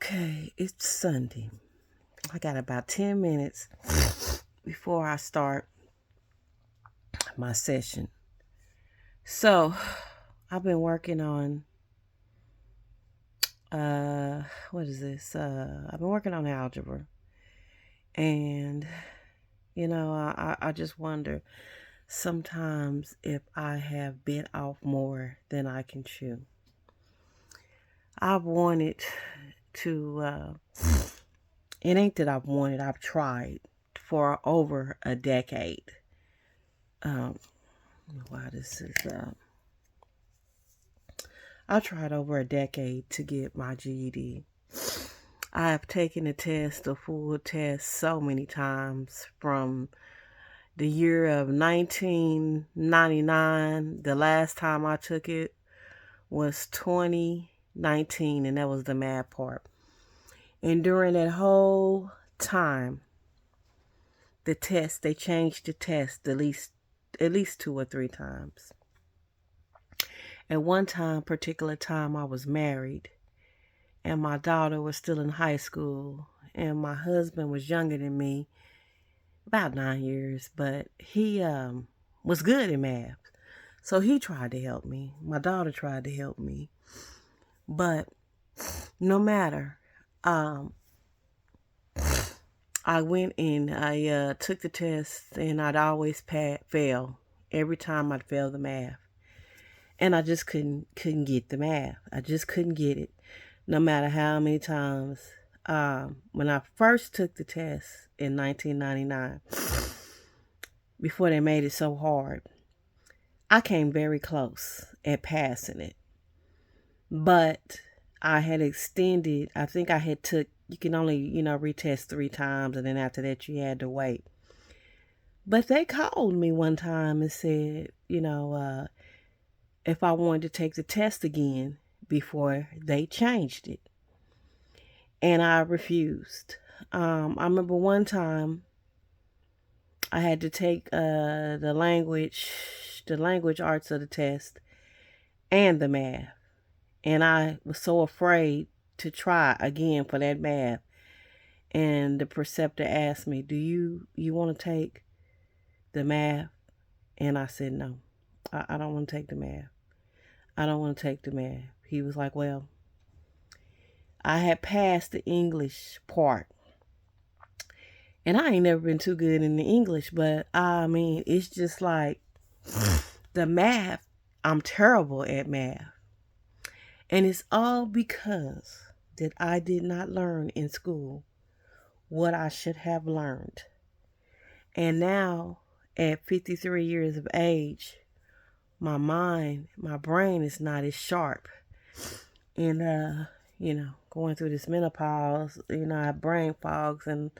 Okay, it's Sunday. I got about 10 minutes before I start my session. So, I've been working on what is this? I've been working on algebra. And I just wonder sometimes if I have bit off more than I can chew. I've wanted to it ain't that I've wanted, I've tried for over a decade. Why this is I tried over a decade to get my GED. I have taken the test, the full test, so many times from the year of 1999. The last time I took it was 2019, and that was the math part. And during that whole time, they changed the test at least 2 or 3 times. At one particular time, I was married, and my daughter was still in high school, and my husband was younger than me, about 9 years, but he was good in math. So he tried to help me. My daughter tried to help me. But no matter, I went and I took the test, and I'd always fail. Every time I'd fail the math. And I just couldn't get the math. I just couldn't get it, no matter how many times. When I first took the test in 1999, before they made it so hard, I came very close at passing it. But I had extended, I think I had you can only, retest 3 times, and then after that you had to wait. But they called me one time and said, if I wanted to take the test again before they changed it. And I refused. I remember one time I had to take the language arts of the test and the math. And I was so afraid to try again for that math. And the preceptor asked me, do you want to take the math? And I said, no, I don't want to take the math. I don't want to take the math. He was like, well, I had passed the English part. And I ain't never been too good in the English, but I mean, it's just like the math, I'm terrible at math. And it's all because that I did not learn in school what I should have learned. And now, at 53 years of age, my brain is not as sharp. And, going through this menopause, I have brain fogs, and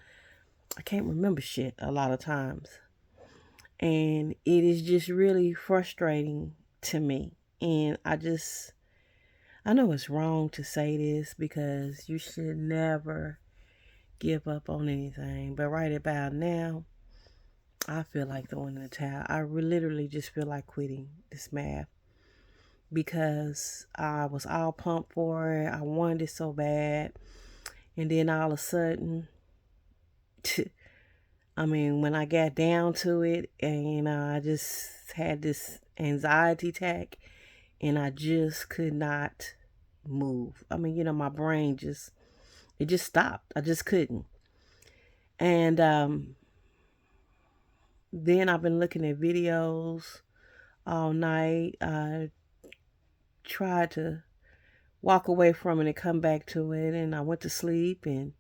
I can't remember shit a lot of times. And it is just really frustrating to me. And I know it's wrong to say this because you should never give up on anything. But right about now, I feel like throwing in the towel. I literally just feel like quitting this math because I was all pumped for it. I wanted it so bad. And then all of a sudden, when I got down to it, and I just had this anxiety attack, and I just could not move. My brain just stopped. I just couldn't. And then I've been looking at videos all night. I tried to walk away from it and come back to it, and I went to sleep, and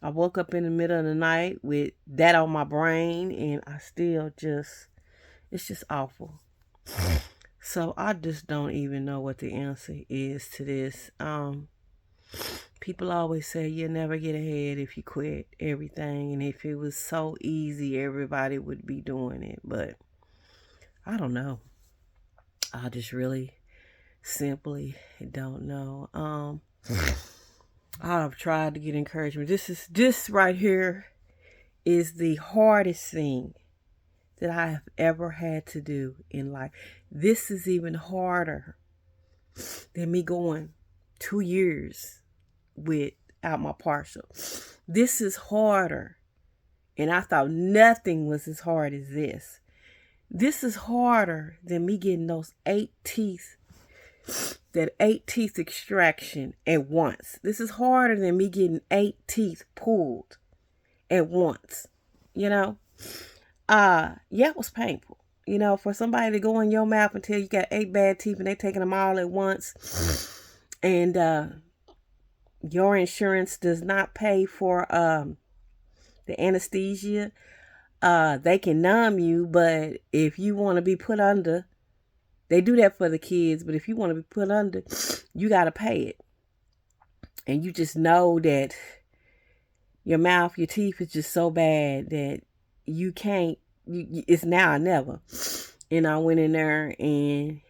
I woke up in the middle of the night with that on my brain, and I still it's just awful. So I just don't even know what the answer is to this. People always say you'll never get ahead if you quit everything, and if it was so easy, everybody would be doing it. But I don't know. I just really simply don't know. I've tried to get encouragement. This right here is the hardest thing that I have ever had to do in life. This is even harder than me going 2 years with out my partial. This is harder. And I thought nothing was as hard as this. This is harder than me getting those 8 teeth, that 8 teeth extraction at once. This is harder than me getting 8 teeth pulled at once. You know? Yeah, it was painful. You know, for somebody to go in your mouth and tell you got 8 bad teeth and they taking them all at once. And your insurance does not pay for the anesthesia. They can numb you, but if you want to be put under, they do that for the kids, but if you want to be put under, you got to pay it. And you just know that your mouth, your teeth is just so bad that you can't, it's now or never. And I went in there and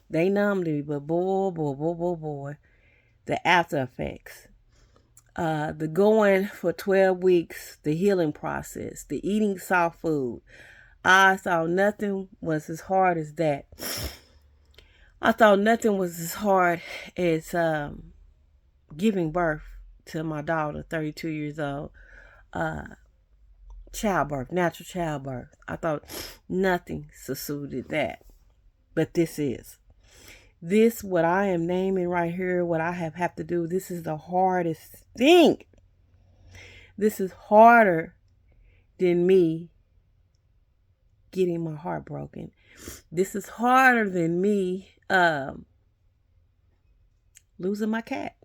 they numbed me, but boy, the after effects. The going for 12 weeks, the healing process, the eating soft food. I thought nothing was as hard as that. I thought nothing was as hard as giving birth to my daughter, 32 years old. Childbirth, natural childbirth. I thought nothing suited that. But this is. This, what I am naming right here, what I have to do, this is the hardest thing. This is harder than me getting my heart broken. This is harder than me losing my cat.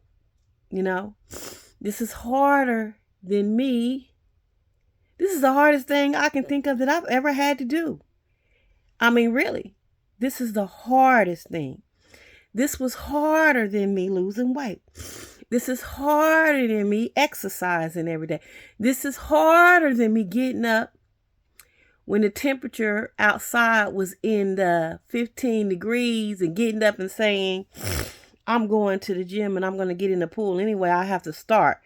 You know, this is harder than me. This is the hardest thing I can think of that I've ever had to do. I mean, really, this is the hardest thing. This was harder than me losing weight. This is harder than me exercising every day. This is harder than me getting up when the temperature outside was in the 15 degrees and getting up and saying, I'm going to the gym and I'm going to get in the pool anyway. I have to start.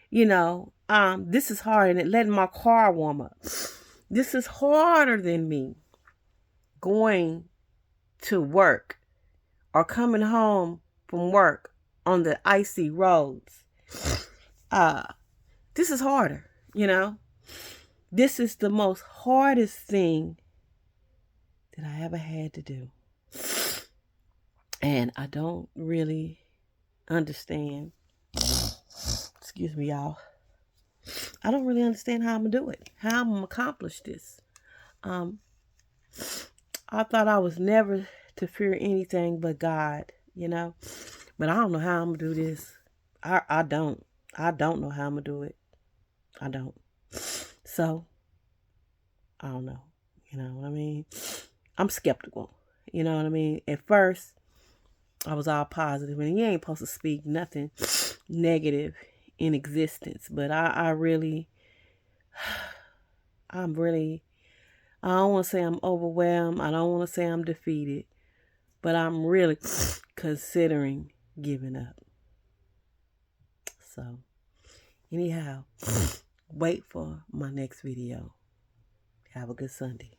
You know, this is harder than letting my car warm up. This is harder than me going to work or coming home from work on the icy roads. This is harder, you know. This is the most hardest thing that I ever had to do. And I don't really understand. Excuse me, y'all. I don't really understand how I'm going to do it. How I'm going to accomplish this. I thought I was never to fear anything but God, you know. But I don't know how I'm going to do this. I don't. I don't know how I'm going to do it. I don't. So, I don't know. You know what I mean? I'm skeptical. You know what I mean? At first, I was all positive. And you ain't supposed to speak nothing negative in existence. But I don't want to say I'm overwhelmed. I don't want to say I'm defeated. But I'm really considering giving up. So, anyhow, wait for my next video. Have a good Sunday.